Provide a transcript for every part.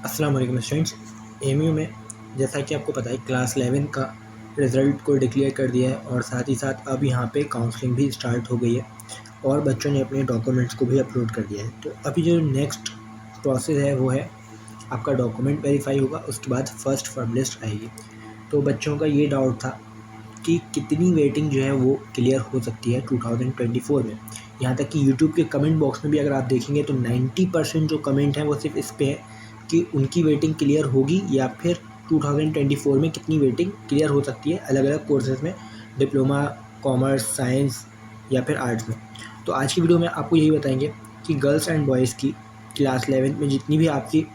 अस्सलाम वालेकुम students. MU में जैसा कि आपको पता है क्लास 11 का रिज़ल्ट को डिक्लेयर कर दिया है और साथ ही साथ अब यहाँ पे काउंसलिंग भी स्टार्ट हो गई है और बच्चों ने अपने डॉक्यूमेंट्स को भी अपलोड कर दिया है। तो अभी जो नेक्स्ट प्रोसेस है वो है आपका डॉक्यूमेंट वेरीफाई होगा, उसके बाद फर्स्ट फर्म लिस्ट आएगी। तो बच्चों का ये डाउट था कि कितनी वेटिंग जो है वो क्लियर हो सकती है 2024 में। यहाँ तक कि यूट्यूब के कमेंट बॉक्स में भी अगर आप देखेंगे तो 90% जो कमेंट हैं वो सिर्फ इस पे है कि उनकी वेटिंग क्लियर होगी या फिर 2024 में कितनी वेटिंग क्लियर हो सकती है अलग अलग कोर्सेज में, डिप्लोमा, कॉमर्स, साइंस या फिर आर्ट्स में। तो आज की वीडियो में आपको यही बताएंगे कि गर्ल्स एंड बॉयज़ की क्लास 11 में जितनी भी आपकी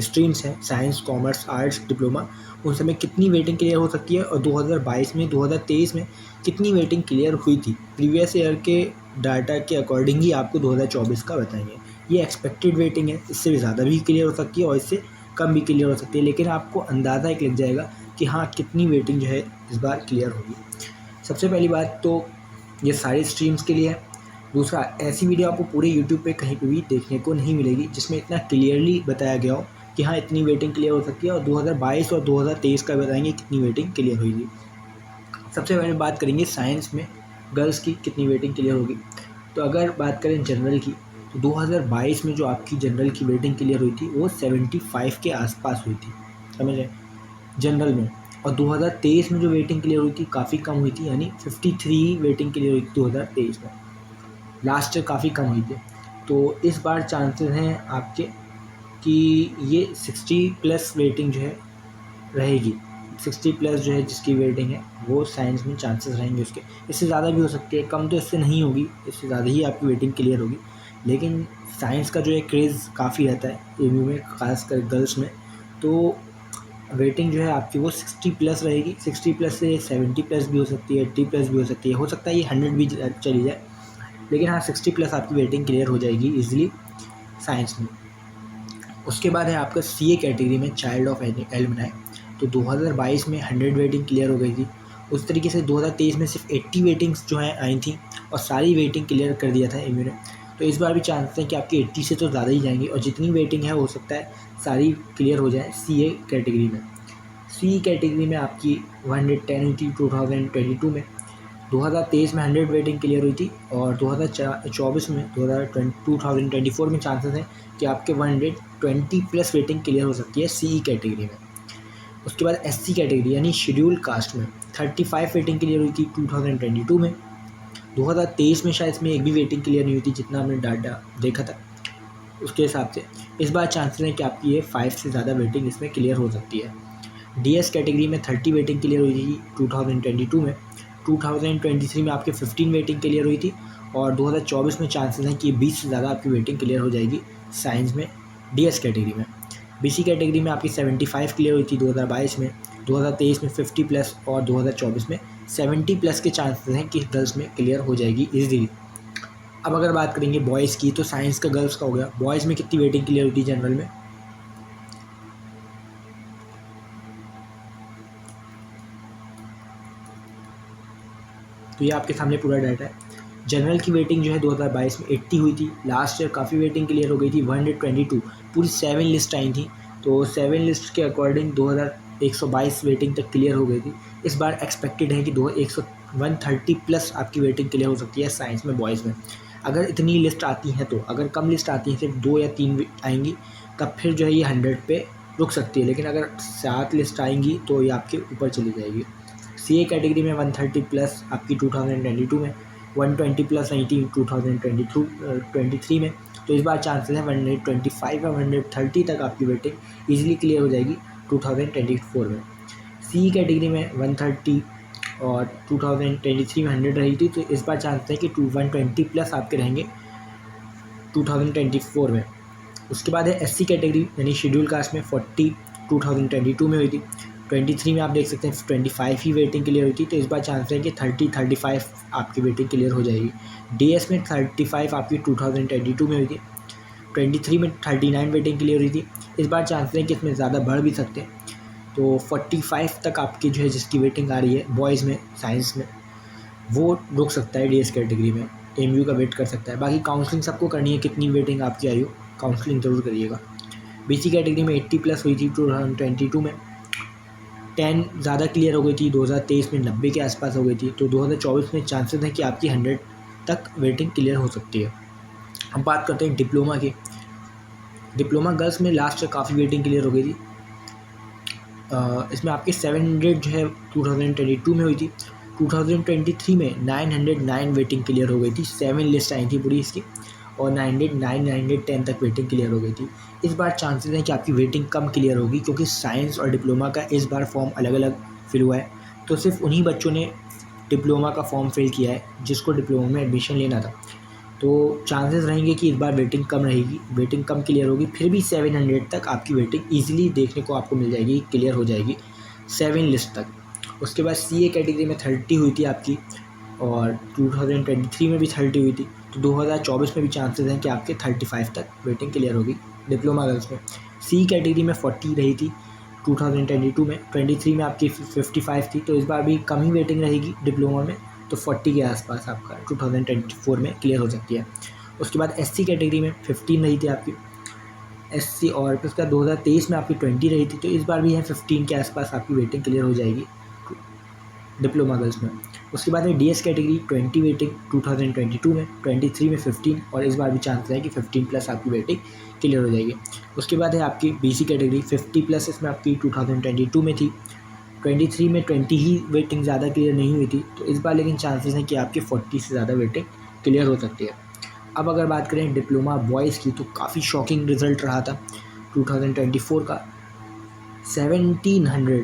स्ट्रीम्स हैं, साइंस, कॉमर्स, आर्ट्स, डिप्लोमा, उन सब में कितनी वेटिंग क्लियर हो सकती है और 2022 में 2023 में कितनी वेटिंग क्लियर हुई थी। प्रीवियस ईयर के डाटा के अकॉर्डिंग ही आपको 2024 का बताएंगे। ये एक्सपेक्टेड वेटिंग है, इससे भी ज़्यादा भी क्लियर हो सकती है और इससे कम भी क्लियर हो सकती है, लेकिन आपको अंदाज़ा एक लग जाएगा कि हाँ कितनी वेटिंग जो है इस बार क्लियर होगी। सबसे पहली बात तो ये सारी स्ट्रीम्स के लिए है। दूसरा, ऐसी वीडियो आपको पूरे यूट्यूब पे कहीं पे भी देखने को नहीं मिलेगी जिसमें इतना क्लियरली बताया गया हो कि हाँ इतनी वेटिंग क्लियर हो सकती है, और 2022 और 2023 का बताएंगे कितनी वेटिंग क्लियर होगी। सबसे पहले बात करेंगे साइंस में गर्ल्स की कितनी वेटिंग क्लियर होगी। तो अगर बात करें जनरल की तो 2022 में जो आपकी जनरल की वेटिंग क्लियर हुई थी वो 75 के आसपास हुई थी, समझ रहे, जनरल में। और 2023 में जो वेटिंग क्लियर हुई थी काफ़ी कम हुई थी, यानी 53 वेटिंग क्लियर हुई थी 2023 में। लास्ट ईयर काफ़ी कम हुई थी। तो इस बार चांसेस हैं आपके कि ये 60+ वेटिंग जो है रहेगी। 60+ जो है जिसकी वेटिंग है वो साइंस में चांसेस रहेंगे उसके। इससे ज़्यादा भी हो सकती है, कम तो इससे नहीं होगी, इससे ज़्यादा ही आपकी वेटिंग क्लियर होगी। लेकिन साइंस का जो है क्रेज़ काफ़ी रहता है एमयू में, खासकर गर्ल्स में। तो वेटिंग जो है आपकी वो 60+ रहेगी। 60+ से 70+ भी हो सकती है, 80+ भी हो सकता है ये 100 भी चली जाए, लेकिन हाँ 60+ आपकी वेटिंग क्लियर हो जाएगी ईजिली साइंस में। उसके बाद है आपका सीए कैटेगरी में चाइल्ड ऑफ एलुमनाई। तो 2022 में 100 वेटिंग क्लियर हो गई थी। उस तरीके से 2023 में सिर्फ 80 वेटिंग्स जो हैं आई थी और सारी वेटिंग क्लियर कर दिया था एमयू ने। तो इस बार भी चांस हैं कि आपकी 80 से तो ज़्यादा ही जाएंगी और जितनी वेटिंग है हो सकता है सारी क्लियर हो जाए सीए कैटेगरी में। सी कैटेगरी में आपकी 110 हुई थी 2022 में। 2023 में 100 वेटिंग क्लियर हुई थी और 2024 में 2024 में चांसेस हैं कि आपके 120+ वेटिंग क्लियर हो सकती है सीई कैटेगरी में। उसके बाद एससी कैटेगरी यानी शेड्यूल कास्ट में 35 वेटिंग क्लियर हुई थी 2022 में। 2023 में शायद इसमें एक भी वेटिंग क्लियर नहीं हुई थी जितना हमने डाटा देखा था उसके हिसाब से। इस बार चांसेस हैं कि आपकी ये 5 से ज़्यादा वेटिंग इसमें क्लियर हो सकती है। डीएस कैटेगरी में 30 वेटिंग क्लियर हुई थी 2022 में। 2023 में आपके 15 वेटिंग क्लियर हुई थी और 2024 में चांसेस हैं कि 20 से ज़्यादा आपकी वेटिंग क्लियर हो जाएगी साइंस में डीएस कैटेगरी में। बीसी कैटेगरी में आपकी 75 क्लियर हुई थी 2022 में। 2023 में 50+ और 2024 में 70+ के चांसेस हैं कि गर्ल्स में क्लियर हो जाएगी ईजिली। अब अगर बात करेंगे बॉयज़ की तो साइंस का गर्ल्स का हो गया। बॉयज़ में कितनी वेटिंग क्लियर हुई थी जनरल में, तो ये आपके सामने पूरा डाटा है। जनरल की वेटिंग जो है 2022 में 80 हुई थी। लास्ट ईयर काफ़ी वेटिंग क्लियर हो गई थी 122, पूरी 7 लिस्ट आई थी। तो 7 लिस्ट के अकॉर्डिंग 2122 वेटिंग तक क्लियर हो गई थी। इस बार एक्सपेक्टेड है कि 130+ आपकी वेटिंग क्लियर हो सकती है साइंस में बॉयज़ में, अगर इतनी लिस्ट आती हैं तो। अगर कम लिस्ट आती हैं, सिर्फ 2 या 3 आएंगी, तब फिर जो है ये 100 पे रुक सकती है। लेकिन अगर 7 लिस्ट आएंगी तो ये आपके ऊपर चली जाएगी। सीए कैटेगरी में 130+ आपकी 2022 में, 120+ आई थी 2023 में। तो इस बार चांसेस है 125 या 130 तक आपकी वेटिंग ईजिली क्लियर हो जाएगी 2024 में। सी कैटेगरी में 130 और 2023 में 100 रही थी, तो इस बार चांसेस है कि 120+ आपके रहेंगे 2024 में। उसके बाद है एससी कैटेगरी यानी शेड्यूल कास्ट में 40 2022 में हुई थी। 23 में आप देख सकते हैं 25 ही वेटिंग क्लियर हुई थी, तो इस बार चांस है कि 30-35 आपकी वेटिंग क्लियर हो जाएगी। डीएस में 35 आपकी 2022 में हुई थी। 23 में 39 वेटिंग क्लियर हुई थी। इस बार चांस है कि इसमें ज़्यादा बढ़ भी सकते हैं, तो 45 तक आपकी जो है जिसकी वेटिंग आ रही है बॉयज़ में साइंस में, वो रुक सकता है डीएस कैटेगरी में, एमयू का वेट कर सकता है। बाकी काउंसलिंग सबको करनी है, कितनी वेटिंग आपकी आई हो काउंसलिंग ज़रूर करिएगा। BC कैटेगरी में 80 प्लस हुई थी 2022 में, 10 ज़्यादा क्लियर हो गई थी 2023 में, 90 के आसपास हो गई थी। तो 2024 में चांसेस हैं कि आपकी 100 तक वेटिंग क्लियर हो सकती है। अब बात करते हैं डिप्लोमा की। डिप्लोमा गर्ल्स में लास्ट काफ़ी वेटिंग क्लियर हो गई थी। इसमें आपके 700 जो है 2022 में हुई थी, 2023 में 909 वेटिंग क्लियर हो गई थी। 7 लिस्ट आई थी पूरी इसकी, और 909 910 तक वेटिंग क्लियर हो गई थी। इस बार चांसेस हैं कि आपकी वेटिंग कम क्लियर होगी, क्योंकि साइंस और डिप्लोमा का इस बार फॉर्म अलग अलग फिल हुआ है। तो सिर्फ उन्हीं बच्चों ने डिप्लोमा का फॉर्म फिल किया है जिसको डिप्लोमा में एडमिशन लेना था। तो चांसेस रहेंगे कि इस बार वेटिंग कम रहेगी, वेटिंग कम क्लियर होगी। फिर भी 700 तक आपकी वेटिंग ईजिली देखने को आपको मिल जाएगी, क्लियर हो जाएगी 7 लिस्ट तक। उसके बाद CA कैटेगरी में 30 हुई थी आपकी, और 2023 में भी 30 हुई थी। तो 2024 में भी चांसेस हैं कि आपके 35 तक वेटिंग क्लियर होगी डिप्लोमा गर्ल्स में। C कैटेगरी में 40 रही थी 2022 में, 23 में आपकी 55 थी। तो इस बार भी कम ही वेटिंग रहेगी डिप्लोमा में, तो 40 के आसपास आपका 2024 में क्लियर हो सकती है। उसके बाद SC कैटेगरी में 15 रही थी आपकी SC, और उसका 2023 में आपकी 20 रही थी। तो इस बार भी है 15 के आसपास आपकी वेटिंग क्लियर हो जाएगी डिप्लोमा गर्ल्स में। उसके बाद है DS कैटेगरी 20 वेटिंग 2022 में, 23 में 15, और इस बार भी चांस है कि 15 प्लस आपकी वेटिंग क्लियर हो जाएगी। उसके बाद है आपकी BC कैटेगरी 50 प्लस, इसमें आपकी 2022 में थी, 23 में 20 ही वेटिंग, ज़्यादा क्लियर नहीं हुई थी। तो इस बार लेकिन चांसेस हैं कि आपकी 40 से ज़्यादा वेटिंग क्लियर हो सकती है। अब अगर बात करें डिप्लोमा बॉयज़ की, तो काफ़ी शॉकिंग रिज़ल्ट रहा था 2024 का। 1700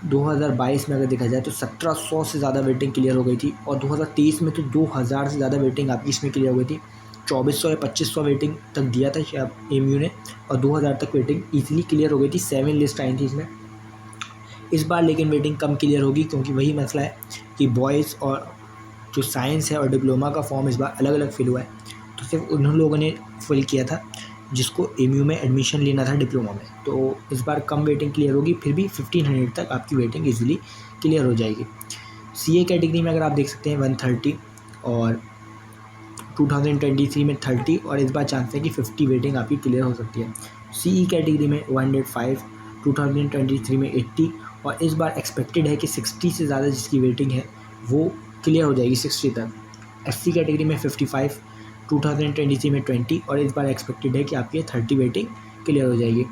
2022 में अगर देखा जाए तो 1700 से ज़्यादा वेटिंग क्लियर हो गई थी, और 2023 में तो 2000 से ज़्यादा वेटिंग आपकी इसमें क्लियर हो गई थी। 2400 या 2500 वेटिंग तक दिया था शायद एमयू ने, और 2000 तक वेटिंग ईजिली क्लियर हो गई थी। 7 लिस्ट आई थी इसमें। इस बार लेकिन वेटिंग कम क्लियर होगी, क्योंकि वही मसला है कि बॉयज़ और जो साइंस है और डिप्लोमा का फॉर्म इस बार अलग अलग फिल हुआ है। तो सिर्फ उन लोगों ने फिल किया था जिसको एमयू में एडमिशन लेना था डिप्लोमा में। तो इस बार कम वेटिंग क्लियर होगी, फिर भी 1500 तक आपकी वेटिंग इजीली क्लियर हो जाएगी। CA कैटेगरी में अगर आप देख सकते हैं 130, और 2023 में 30, और इस बार चांस है कि 50 वेटिंग आपकी क्लियर हो सकती है। CE कैटेगरी में 105, 2023 में 80, और इस बार एक्सपेक्टेड है कि 60 से ज़्यादा जिसकी वेटिंग है वो क्लियर हो जाएगी 60 तक। SC कैटेगरी में 55, 2023 में 20, और इस बार एक्सपेक्टेड है कि आपकी 30 वेटिंग क्लियर हो जाएगी।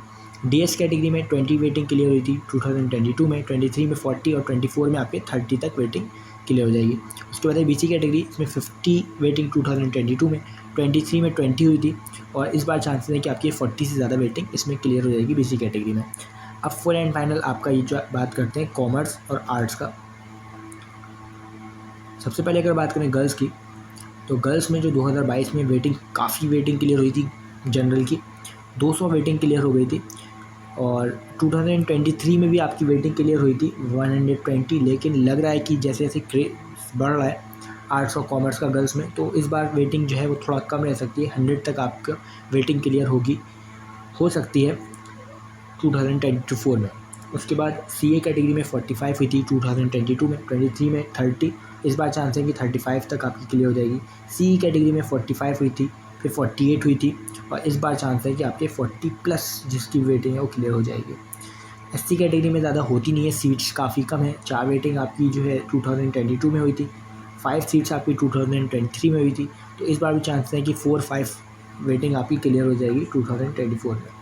DS कैटेगरी में 20 वेटिंग क्लियर हुई थी 2022 में, 23 में 40, और 24 में आपके 30 तक वेटिंग क्लियर हो जाएगी। उसके बाद है BC कैटेगरी, इसमें 50 वेटिंग 2022 में, 23 में 20 हुई थी, और इस बार चांसेस है कि आपकी 40 से ज़्यादा वेटिंग इसमें क्लियर हो जाएगी BC कैटेगरी में। अब फुल एंड फाइनल आपका ये जो बात करते हैं कॉमर्स और आर्ट्स का। सबसे पहले अगर बात करें गर्ल्स की, तो गर्ल्स में जो 2022 में वेटिंग काफ़ी वेटिंग क्लियर हुई थी जनरल की, 200 वेटिंग क्लियर हो गई थी, और 2023 में भी आपकी वेटिंग क्लियर हुई थी 120। लेकिन लग रहा है कि जैसे जैसे क्रेज बढ़ रहा है आर्ट्स और कॉमर्स का गर्ल्स में, तो इस बार वेटिंग जो है वो थोड़ा कम रह सकती है। 100 तक आपका वेटिंग क्लियर हो सकती है 2024 में। उसके बाद CA कैटेगरी में 45 हुई थी 2022 में, 23 में 30, इस बार चांस है कि 35 तक आपकी क्लियर हो जाएगी। CE कैटेगरी में 45 हुई थी, फिर 48 हुई थी, और इस बार चांस है कि आपके 40 प्लस जिसकी वेटिंग है वो क्लियर हो जाएगी। SC कैटेगरी में ज़्यादा होती नहीं है, सीट्स काफ़ी कम है। 4 वेटिंग आपकी जो है 2022 में हुई थी, 5 सीट्स आपकी 2023 में हुई थी। तो इस बार भी चांस है कि 4-5 वेटिंग आपकी क्लियर हो जाएगी 2024 में।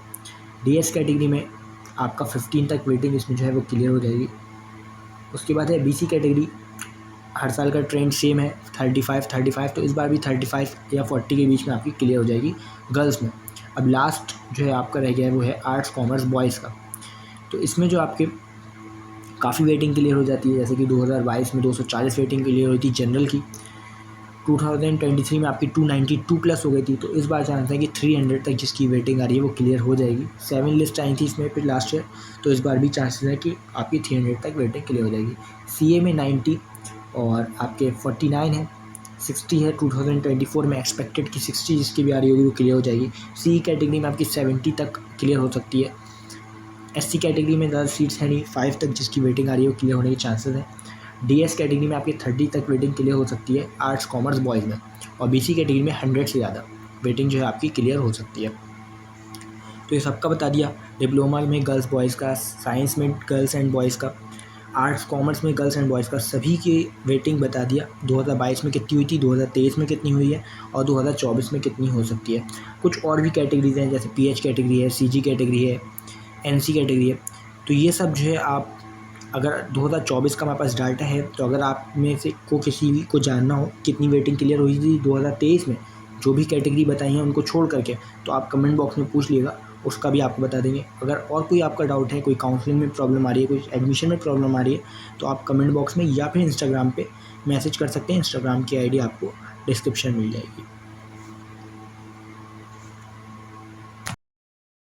DS कैटेगरी में आपका 15 तक वेटिंग इसमें जो है वो क्लियर हो जाएगी। उसके बाद है BC कैटेगरी, हर साल का ट्रेंड सेम है 35, तो इस बार भी 35 या 40 के बीच में आपकी क्लियर हो जाएगी गर्ल्स में। अब लास्ट जो है आपका रह गया है वो है आर्ट्स कॉमर्स बॉयज़ का। तो इसमें जो आपके काफ़ी वेटिंग क्लियर हो जाती है, जैसे कि 2022 में 240 वेटिंग क्लियर हुई थी जनरल की, 2023 में आपकी 292 प्लस हो गई थी। तो इस बार चांस है कि 300 तक जिसकी वेटिंग आ रही है वो क्लियर हो जाएगी। 7 लिस्ट आई थी इसमें फिर लास्ट ईयर, तो इस बार भी चांसेस है कि आपकी 300 तक वेटिंग क्लियर हो जाएगी। CA में 90 और आपके 49 है, 60 है 2024 में एक्सपेक्टेड कि 60 जिसकी भी आ रही होगी वो क्लियर हो जाएगी। CE कैटेगरी में आपकी 70 तक क्लियर हो सकती है। SC कैटेगरी में ज़्यादा सीट्स है नहीं, 5 तक जिसकी वेटिंग आ रही है वो क्लियर होने के चांसेस हैं। DS कैटेगरी में आपकी 30 तक वेटिंग क्लियर हो सकती है आर्ट्स कॉमर्स बॉयज़ में, और BC कैटेगरी में 100 से ज़्यादा वेटिंग जो है आपकी क्लियर हो सकती है। तो ये सबका बता दिया। डिप्लोमा में गर्ल्स बॉयज़ का, साइंस में गर्ल्स एंड बॉयज़ का, आर्ट्स कॉमर्स में गर्ल्स एंड बॉयज़ का, सभी की वेटिंग बता दिया। 2022 में कितनी हुई थी, 2023 में कितनी हुई है और 2024 में कितनी हो सकती है। कुछ और भी कैटेगरीज हैं, जैसे पीएच कैटेगरी है, सीजी कैटेगरी है, एनसी कैटेगरी है। तो ये सब जो है आप, अगर 2024 का हमारे पास डाटा है, तो अगर आप में से को किसी भी को जानना हो कितनी वेटिंग क्लियर हुई थी 2023 में, जो भी कैटेगरी बताई है उनको छोड़ करके, तो आप कमेंट बॉक्स में पूछ लीजिएगा, उसका भी आपको बता देंगे। अगर और कोई आपका डाउट है, कोई काउंसलिंग में प्रॉब्लम आ रही है, कोई एडमिशन में प्रॉब्लम आ रही है, तो आप कमेंट बॉक्स में या फिर इंस्टाग्राम पे मैसेज कर सकते हैं। इंस्टाग्राम की आईडी आपको डिस्क्रिप्शन मिल जाएगी।